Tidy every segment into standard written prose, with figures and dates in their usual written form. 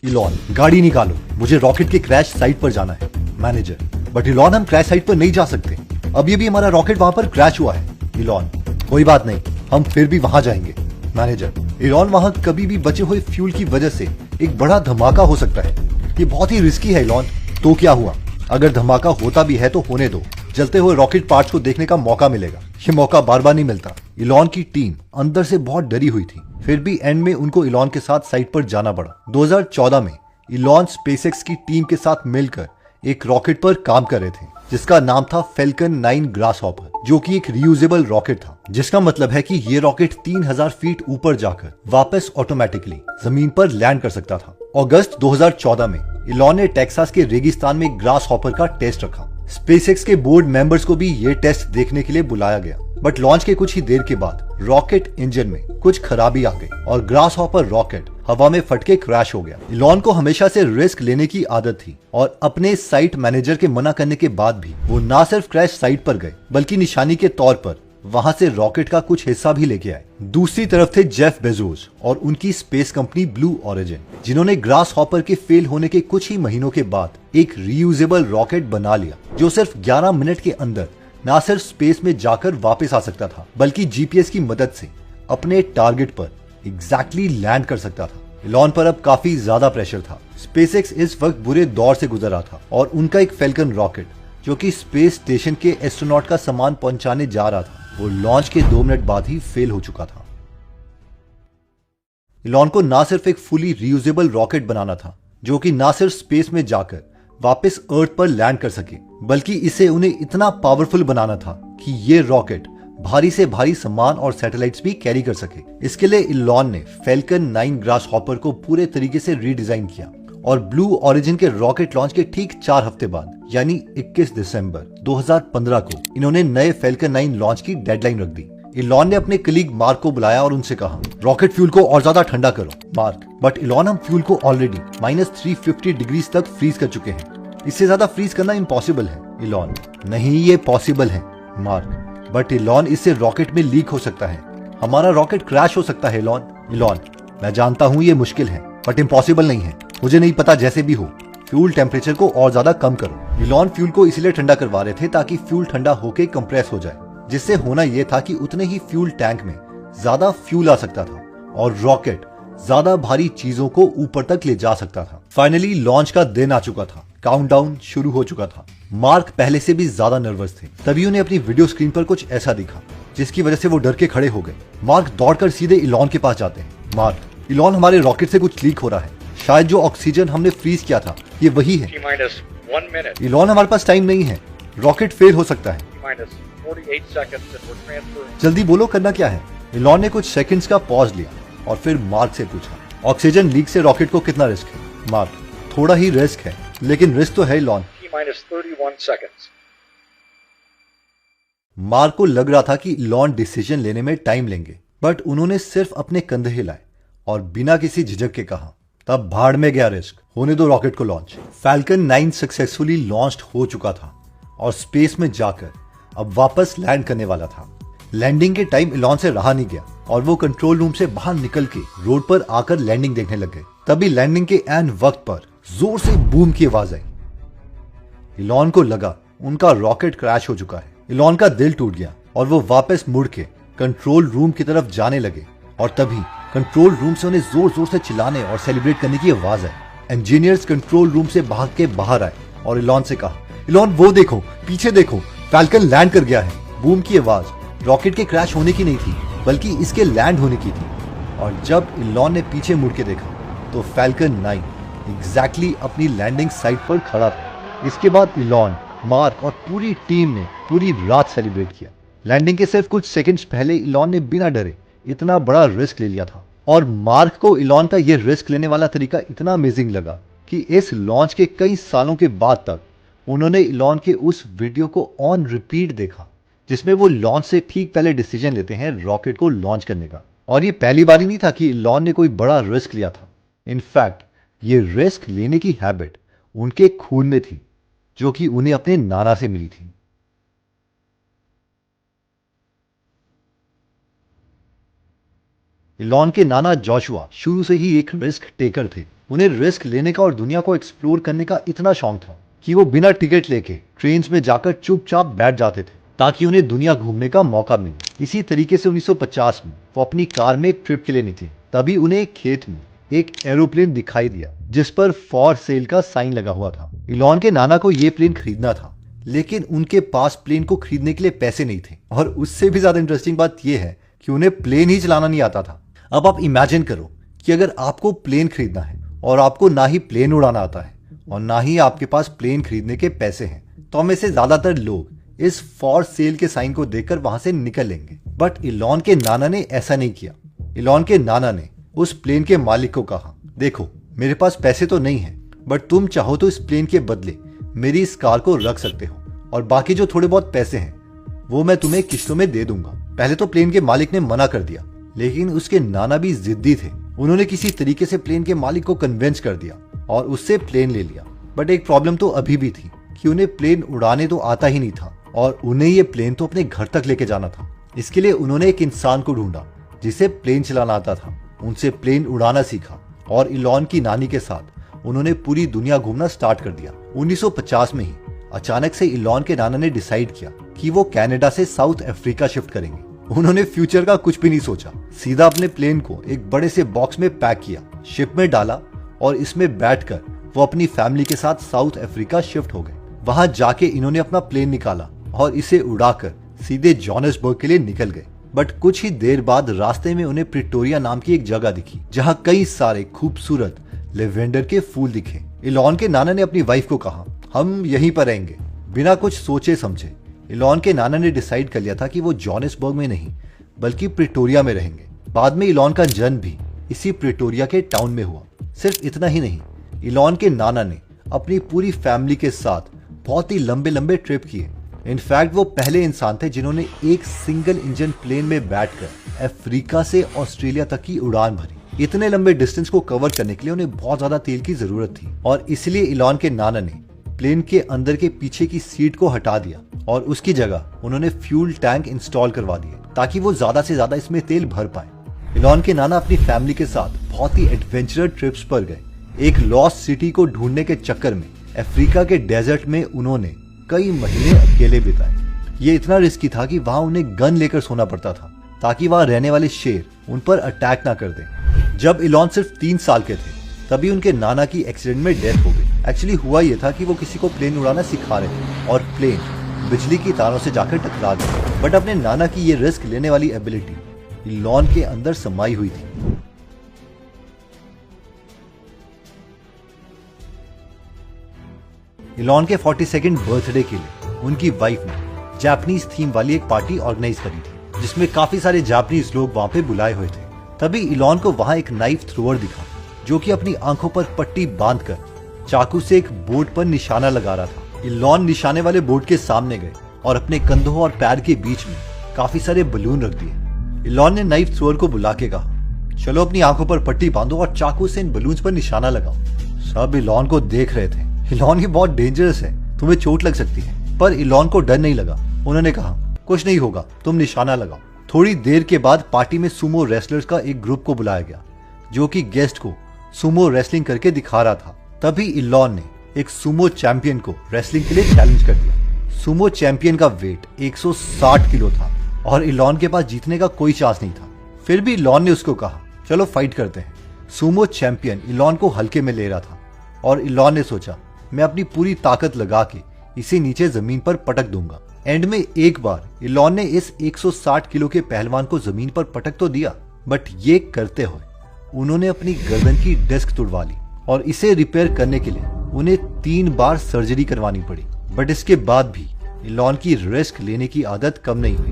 Elon, गाड़ी निकालो, मुझे रॉकेट के क्रैश साइट पर जाना है। मैनेजर, बट इलॉन हम क्रैश साइट पर नहीं जा सकते, अभी अभी हमारा रॉकेट वहां पर क्रैश हुआ है। इलॉन, कोई बात नहीं, हम फिर भी वहां जाएंगे। मैनेजर, इलॉन वहां कभी भी बचे हुए फ्यूल की वजह से एक बड़ा धमाका हो सकता है, ये बहुत ही रिस्की है इलॉन। तो क्या हुआ, अगर धमाका होता भी है तो होने दो, जलते हुए रॉकेट पार्ट्स को देखने का मौका मिलेगा, ये मौका बार बार नहीं मिलता। इलॉन की टीम अंदर से बहुत डरी हुई थी, फिर भी एंड में उनको इलॉन के साथ साइट पर जाना पड़ा। 2014 में इलॉन स्पेसएक्स की टीम के साथ मिलकर एक रॉकेट पर काम कर रहे थे जिसका नाम था फैल्कन 9 ग्रासहॉपर, जो कि एक रियूजेबल रॉकेट था, जिसका मतलब है कि ये रॉकेट 3000 फीट ऊपर जाकर वापस ऑटोमेटिकली जमीन पर लैंड कर सकता था। अगस्त 2014 में इलॉन ने टेक्सास के रेगिस्तान में ग्रासहॉपर का टेस्ट रखा। स्पेसएक्स के बोर्ड मेंबर्स को भी ये टेस्ट देखने के लिए बुलाया गया, बट लॉन्च के कुछ ही देर के बाद रॉकेट इंजन में कुछ खराबी आ गई और ग्रासहॉपर रॉकेट हवा में फटके क्रैश हो गया। इलॉन को हमेशा से रिस्क लेने की आदत थी और अपने साइट मैनेजर के मना करने के बाद भी वो न सिर्फ क्रैश साइट पर गए बल्कि निशानी के तौर पर वहां से रॉकेट का कुछ हिस्सा भी लेके आए। दूसरी तरफ थे जेफ बेजोस और उनकी स्पेस कंपनी ब्लू ओरिजिन, जिन्होंने ग्रासहॉपर के फेल होने के कुछ ही महीनों के बाद एक रीयूजेबल रॉकेट बना लिया जो सिर्फ 11 मिनट के अंदर न सिर्फ स्पेस में जाकर वापस आ सकता था बल्कि जीपीएस की मदद से अपने टारगेट पर एग्जैक्टली लैंड कर सकता था। इलॉन पर अब काफी ज्यादा प्रेशर था। स्पेसएक्स इस वक्त बुरे दौर से गुजर रहा था और उनका एक फैल्कन रॉकेट जो कि स्पेस स्टेशन के एस्ट्रोनॉट का सामान पहुंचाने जा रहा था, वो लॉन्च के 2 मिनट बाद ही फेल हो चुका था। इलॉन को ना सिर्फ एक फुली रीयूजेबल रॉकेट बनाना था जो कि ना सिर्फ स्पेस में जाकर वापस अर्थ पर लैंड कर सके, बल्कि इसे उन्हें इतना पावरफुल बनाना था कि ये रॉकेट भारी से भारी सामान और सैटेलाइट्स भी कैरी कर सके। इसके लिए इलॉन ने फैल्कन 9 ग्रासहॉपर को पूरे तरीके से रीडिजाइन किया और ब्लू ओरिजिन के रॉकेट लॉन्च के ठीक 4 हफ्ते बाद यानी 21 दिसंबर 2015 को इन्होंने नए फैल्कन 9 लॉन्च की डेडलाइन रख दी। इलॉन ने अपने कलीग मार्क को बुलाया और उनसे कहा, रॉकेट फ्यूल को और ज्यादा ठंडा करो। मार्क, बट इलॉन, हम फ्यूल को ऑलरेडी -350 डिग्री तक फ्रीज कर चुके हैं, इससे ज्यादा फ्रीज करना इम्पॉसिबल है। इलॉन, नहीं, ये पॉसिबल है। मार्क, बट इलॉन, इससे रॉकेट में लीक हो सकता है, हमारा रॉकेट क्रैश हो सकता है। इलॉन, मैं जानता हूँ ये मुश्किल है बट इम्पॉसिबल नहीं है, मुझे नहीं पता, जैसे भी हो फ्यूल टेम्परेचर को और ज्यादा कम करो। इलॉन फ्यूल को इसलिए ठंडा करवा रहे थे ताकि फ्यूल ठंडा होकर कंप्रेस हो जाए, जिससे होना यह था कि उतने ही फ्यूल टैंक में ज्यादा फ्यूल आ सकता था और रॉकेट ज्यादा भारी चीजों को ऊपर तक ले जा सकता था। फाइनली लॉन्च का दिन आ चुका था, काउंटडाउन शुरू हो चुका था। मार्क पहले से भी ज्यादा नर्वस थे। तभी उन्हें अपनी वीडियो स्क्रीन पर कुछ ऐसा दिखा जिसकी वजह से वो डर के खड़े हो गए। मार्क दौड़कर सीधे इलॉन के पास जाते हैं। मार्क, इलॉन, हमारे रॉकेट से कुछ लीक हो रहा है, शायद जो ऑक्सीजन हमने फ्रीज किया था ये वही है। इलॉन, हमारे पास टाइम नहीं है, रॉकेट फेल हो सकता है, जल्दी बोलो, करना क्या है। इलॉन ने कुछ सेकंड्स का पॉज लिया और फिर मार्क से पूछा, ऑक्सीजन लीक से रॉकेट को कितना रिस्क है। मार्क, थोड़ा ही रिस्क है, लेकिन रिस्क तो है इलॉन। मार्क को लग रहा था कि इलॉन डिसीजन लेने में टाइम लेंगे, बट उन्होंने सिर्फ अपने कंधे हिलाए और बिना किसी झिझक के कहा, तब भाड़ में गया रिस्क, होने दो रॉकेट को लॉन्च। फैल्कन 9 सक्सेसफुली लॉन्च हो चुका था और स्पेस में जाकर अब वापस लैंड करने वाला था। लैंडिंग के टाइम इलॉन से रहा नहीं गया और वो कंट्रोल रूम से बाहर निकल के रोड पर आकर लैंडिंग देखने लग गए। तभी लैंडिंग के एन वक्त पर जोर से बूम की आवाज आई। इलॉन को लगा उनका रॉकेट क्रैश हो चुका है। इलॉन का दिल टूट गया और वो वापस मुड़ के कंट्रोल रूम की तरफ जाने लगे और तभी कंट्रोल रूम से उन्हें जोर जोर से चिल्लाने और सेलिब्रेट करने की आवाज आई। इंजीनियर्स कंट्रोल रूम से भाग के बाहर आए और इलॉन से कहा, इलॉन, वो देखो, पीछे देखो, फैल्कन लैंड कर गया है। बूम की आवाज रॉकेट के क्रैश होने की नहीं थी बल्कि इसके लैंड होने की थी। और जब इलॉन ने पीछे मुड़ के देखा तो फैल्कन 9 एग्जैक्टली अपनी लैंडिंग साइट पर खड़ा था। इसके बाद इलॉन, मार्क और पूरी टीम ने पूरी रात सेलिब्रेट किया। लैंडिंग के सिर्फ कुछ सेकंड्स पहले इलॉन ने बिना डरे इतना बड़ा रिस्क ले लिया था और मार्क को इलॉन का यह रिस्क लेने वाला तरीका इतना अमेजिंग लगा कि इस लॉन्च के कई सालों के बाद तक उन्होंने इलॉन के उस वीडियो को ऑन रिपीट देखा जिसमें वो लॉन्च से ठीक पहले डिसीजन लेते हैं रॉकेट को लॉन्च करने का। और ये पहली बार ही नहीं था कि इलॉन ने कोई बड़ा रिस्क लिया था। इनफैक्ट ये रिस्क लेने की हैबिट उनके खून में थी, जो कि उन्हें अपने नाना से मिली थी। इलॉन के नाना जोशुआ शुरू से ही एक रिस्क टेकर थे उन्हें रिस्क लेने का और दुनिया को एक्सप्लोर करने का इतना शौक था कि वो बिना टिकट लेके ट्रेन में जाकर चुपचाप बैठ जाते थे ताकि उन्हें दुनिया घूमने का मौका मिले। इसी तरीके से 1950 में वो अपनी कार में एक ट्रिप के लिए निकले। तभी उन्हें एक खेत में एक एरोप्लेन दिखाई दिया जिस पर फॉर सेल का साइन लगा हुआ था। इलॉन के नाना को ये प्लेन खरीदना था, लेकिन उनके पास प्लेन को खरीदने के लिए पैसे नहीं थे। और उससे भी ज्यादा इंटरेस्टिंग बात यह है कि उन्हें प्लेन ही चलाना नहीं आता था। अब आप इमेजिन करो कि अगर आपको प्लेन खरीदना है और आपको ना ही प्लेन उड़ाना आता है और ना ही आपके पास प्लेन खरीदने के पैसे हैं, तो हमें से ज्यादातर लोग इस फॉर सेल के साइन को देखकर वहां से निकल लेंगे। बट इलॉन के नाना ने ऐसा नहीं किया। इलॉन के नाना ने उस प्लेन के मालिक को कहा, देखो मेरे पास पैसे तो नहीं है, बट तुम चाहो तो इस प्लेन के बदले मेरी इस कार को रख सकते हो और बाकी जो थोड़े बहुत पैसे हैं वो मैं तुम्हें किश्तों में दे दूंगा। पहले तो प्लेन के मालिक ने मना कर दिया, लेकिन उसके नाना भी जिद्दी थे। उन्होंने किसी तरीके से प्लेन के मालिक को कन्विंस कर दिया और उससे प्लेन ले लिया। बट एक प्रॉब्लम तो अभी भी थी कि उन्हें प्लेन उड़ाने तो आता ही नहीं था और उन्हें ये प्लेन तो अपने घर तक लेके जाना था। इसके लिए उन्होंने एक इंसान को ढूंढा जिसे प्लेन चलाना आता था। उनसे प्लेन उड़ाना सीखा और इलॉन की नानी के साथ उन्होंने पूरी दुनिया घूमना स्टार्ट कर दिया। 1950 में ही अचानक से इलॉन के नाना ने डिसाइड किया कि वो कनाडा से साउथ अफ्रीका शिफ्ट करेंगे। उन्होंने फ्यूचर का कुछ भी नहीं सोचा, सीधा अपने प्लेन को एक बड़े से बॉक्स में पैक किया, शिप में डाला और इसमें बैठकर वो अपनी फैमिली के साथ साउथ अफ्रीका शिफ्ट हो गए। वहां जाके इन्होंने अपना प्लेन निकाला और इसे उड़ाकर सीधे जोहान्सबर्ग के लिए निकल गए। बट कुछ ही देर बाद रास्ते में उन्हें प्रिटोरिया नाम की एक जगह दिखी जहां कई सारे खूबसूरत लेवेंडर के फूल दिखे। इलॉन के नाना ने अपनी वाइफ को कहा, हम यहीं पर रहेंगे। बिना कुछ सोचे समझे इलॉन के नाना ने डिसाइड कर लिया था कि वो जोहान्सबर्ग में नहीं बल्कि प्रिटोरिया में रहेंगे। बाद में इलॉन का जन्म भी इसी प्रिटोरिया के टाउन में हुआ। सिर्फ इतना ही नहीं, इलॉन के नाना ने अपनी पूरी फैमिली के साथ बहुत ही लंबे लंबे ट्रिप किए। इनफैक्ट वो पहले इंसान थे जिन्होंने एक सिंगल इंजन प्लेन में बैठकर अफ्रीका से ऑस्ट्रेलिया तक की उड़ान भरी। इतने लंबे डिस्टेंस को कवर करने के लिए उन्हें बहुत ज्यादा तेल की जरूरत थी और इसलिए इलॉन के नाना ने प्लेन के अंदर के पीछे की सीट को हटा दिया और उसकी जगह उन्होंने फ्यूल टैंक इंस्टॉल करवा दिए ताकि वो ज्यादा से ज्यादा इसमें तेल भर पाए। इलॉन के नाना अपनी फैमिली के साथ बहुत ही एडवेंचरर ट्रिप्स पर गए। एक लॉस्ट सिटी को ढूंढने के चक्कर में अफ्रीका के डेजर्ट में उन्होंने कई महीने अकेले बिताए। ये इतना रिस्की था कि वहां उन्हें गन लेकर सोना पड़ता था ताकि वहां रहने वाले शेर उन पर अटैक ना कर दें। जब इलॉन सिर्फ 3 साल के थे तभी उनके नाना की एक्सीडेंट में डेथ हो गई। एक्चुअली हुआ ये था कि वो किसी को प्लेन उड़ाना सिखा रहे थे और प्लेन बिजली की तारों से जाकर टकरा गया। बट अपने नाना की ये रिस्क लेने वाली एबिलिटी इलॉन के अंदर समाई हुई थी। इलॉन के 42nd बर्थडे के लिए उनकी वाइफ ने जापानीज थीम वाली एक पार्टी ऑर्गेनाइज करी थी जिसमें काफी सारे जापानीज लोग वहां पे बुलाए हुए थे। तभी इलॉन को वहां एक नाइफ थ्रोअर दिखा जो कि अपनी आंखों पर पट्टी बांधकर चाकू से एक बोर्ड पर निशाना लगा रहा था। इलॉन निशाने वाले बोर्ड के सामने गए और अपने कंधों और पैर के बीच में काफी सारे बलून रख दिए। इलॉन ने नाइफ थ्रोअर को बुला के कहा, चलो अपनी आंखों पर पट्टी बांधो और चाकू से इन बलून्स पर निशाना लगाओ। सब इलॉन को देख रहे थे। इलॉन ये बहुत डेंजरस है, तुम्हें चोट लग सकती है। पर इलॉन को डर नहीं लगा। उन्होंने कहा, कुछ नहीं होगा, तुम निशाना लगाओ। थोड़ी देर के बाद पार्टी में सुमो रेसलर्स का एक ग्रुप को बुलाया गया जो कि गेस्ट को सुमो रेसलिंग करके दिखा रहा था। तभी इलॉन ने एक सुमो चैंपियन को रेसलिंग के लिए चैलेंज कर दिया। सुमो चैंपियन का वेट 160 किलो था और इलॉन के पास जीतने का कोई चांस नहीं था। फिर भी इलॉन ने उसको कहा, चलो फाइट करते हैं। सुमो चैंपियन इलॉन को हल्के में ले रहा था और इलॉन ने सोचा, मैं अपनी पूरी ताकत लगा के इसे नीचे जमीन पर पटक दूंगा। एंड में एक बार इलॉन ने इस 160 किलो के पहलवान को जमीन पर पटक तो दिया, बट ये करते हुए उन्होंने अपनी गर्दन की डिस्क तुड़वा ली और इसे रिपेयर करने के लिए उन्हें 3 बार सर्जरी करवानी पड़ी। बट इसके बाद भी इलॉन की रिस्क लेने की आदत कम नहीं हुई।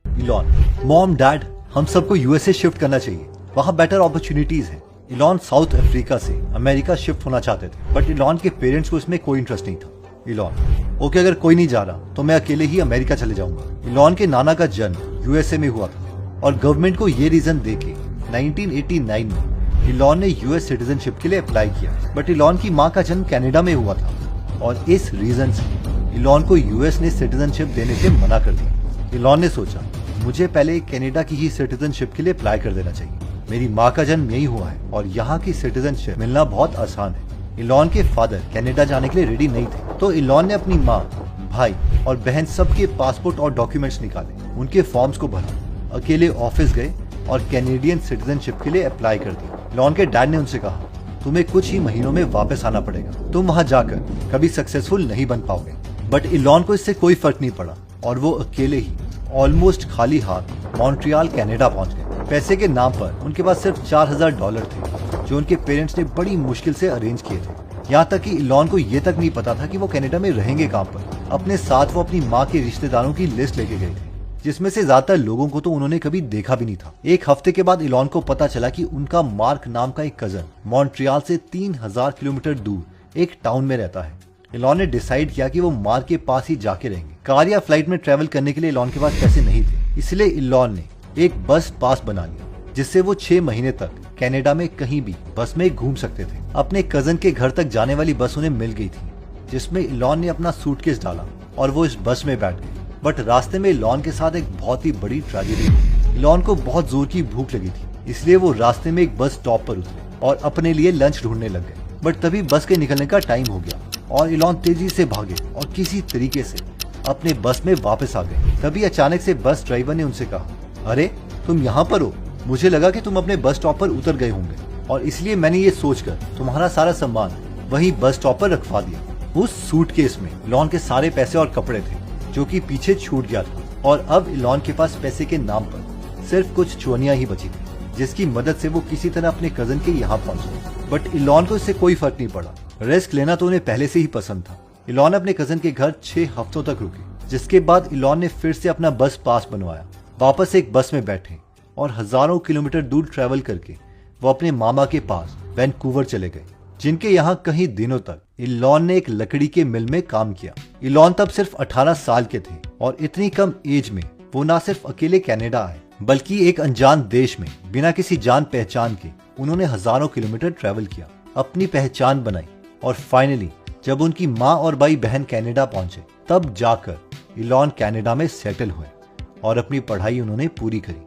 इलॉन, मॉम, डैड, हम सबको यूएसए शिफ्ट करना चाहिए, वहां बेटर अपॉर्चुनिटीज है। इलॉन साउथ अफ्रीका से अमेरिका शिफ्ट होना चाहते थे, बट इलॉन के पेरेंट्स को इसमें कोई इंटरेस्ट नहीं था। इलॉन, ओके, अगर कोई नहीं जा रहा तो मैं अकेले ही अमेरिका चले जाऊंगा। इलॉन के नाना का जन्म यूएसए में हुआ था और गवर्नमेंट को ये रीजन देके 1989 में इलॉन ने यूएस सिटीजनशिप के लिए अप्लाई किया। बट इलॉन की माँ का जन्म कनाडा में हुआ था और इस रीजन से इलॉन को यूएस ने सिटीजनशिप देने से मना कर दिया। इलॉन ने सोचा मुझे पहले कनाडा की ही सिटीजनशिप के लिए अप्लाई कर देना चाहिए। मेरी माँ का जन्म यही हुआ है और यहाँ की सिटीजनशिप मिलना बहुत आसान है। इलॉन के फादर कनाडा जाने के लिए रेडी नहीं थे, तो इलॉन ने अपनी माँ, भाई और बहन सबके पासपोर्ट और डॉक्यूमेंट्स निकाले, उनके फॉर्म्स को भरा, अकेले ऑफिस गए और कैनेडियन सिटीजनशिप के लिए अप्लाई कर दिया। इलॉन के डैड ने उनसे कहा, तुम्हें कुछ ही महीनों में वापस आना पड़ेगा, तुम वहाँ जाकर कभी सक्सेसफुल नहीं बन पाओगे। बट इलॉन को इससे कोई फर्क नहीं पड़ा और वो अकेले ही ऑलमोस्ट खाली हाथ मॉन्ट्रियल कनाडा पहुंच गए। पैसे के नाम पर उनके पास सिर्फ $4000 थे, जो उनके पेरेंट्स ने बड़ी मुश्किल से अरेंज किए थे। यहाँ तक कि इलॉन को ये तक नहीं पता था कि वो कनाडा में रहेंगे कहाँ पर। अपने साथ वो अपनी माँ के रिश्तेदारों की लिस्ट लेके गए थे, जिसमें से ज्यादातर लोगों को तो उन्होंने कभी देखा भी नहीं था। एक हफ्ते के बाद इलॉन को पता चला कि उनका मार्क नाम का एक कजन मॉन्ट्रियल से 3000 किलोमीटर दूर एक टाउन में रहता है। इलॉन ने डिसाइड किया कि वो मार्क के पास ही जाके रहेंगे। कार या फ्लाइट में ट्रेवल करने के लिए इलॉन के पास पैसे नहीं थे, इसलिए इलॉन ने एक बस पास बना लिया, जिससे वो 6 महीने तक कनाडा में कहीं भी बस में घूम सकते थे। अपने कजन के घर तक जाने वाली बस उन्हें मिल गई थी, जिसमें इलॉन ने अपना सूटकेस डाला और वो इस बस में बैठ गए। बट रास्ते में इलॉन के साथ एक बहुत ही बड़ी ट्रेजेडी हुई। इलॉन को बहुत जोर की भूख लगी थी, इसलिए वो रास्ते में एक बस स्टॉप पर उतरे और अपने लिए लंच ढूंढने लग गए। बट तभी बस के निकलने का टाइम हो गया और इलॉन तेजी से भागे और किसी तरीके से अपने बस में वापस आ गए। तभी अचानक से बस ड्राइवर ने उनसे कहा, अरे तुम यहाँ पर हो, मुझे लगा कि तुम अपने बस स्टॉप पर उतर गए होंगे और इसलिए मैंने ये सोचकर तुम्हारा सारा सामान वही बस स्टॉप पर रखवा दिया। उस सूटकेस में इलॉन के सारे पैसे और कपड़े थे, जो कि पीछे छूट गया था और अब इलॉन के पास पैसे के नाम पर सिर्फ कुछ चुनियां ही बची थी, जिसकी मदद से वो किसी तरह अपने कजन के यहाँ पहुंचे। बट इलॉन को इससे कोई फर्क नहीं पड़ा, रिस्क लेना तो उन्हें पहले से ही पसंद था। इलॉन अपने कजन के घर 6 हफ्तों तक रुके, जिसके बाद इलॉन ने फिर से अपना बस पास बनवाया, वापस एक बस में बैठे और हजारों किलोमीटर दूर ट्रैवल करके वो अपने मामा के पास वैंकूवर चले गए, जिनके यहाँ कई दिनों तक इलॉन ने एक लकड़ी के मिल में काम किया। इलॉन तब सिर्फ 18 साल के थे और इतनी कम एज में वो न सिर्फ अकेले कनाडा आए, बल्कि एक अनजान देश में बिना किसी जान पहचान के उन्होंने हजारों किलोमीटर ट्रैवल किया, अपनी पहचान बनाई और फाइनली जब उनकी माँ और भाई बहन कनाडा पहुंचे, तब जाकर इलॉन कनाडा में सेटल हुए और अपनी पढ़ाई उन्होंने पूरी करी।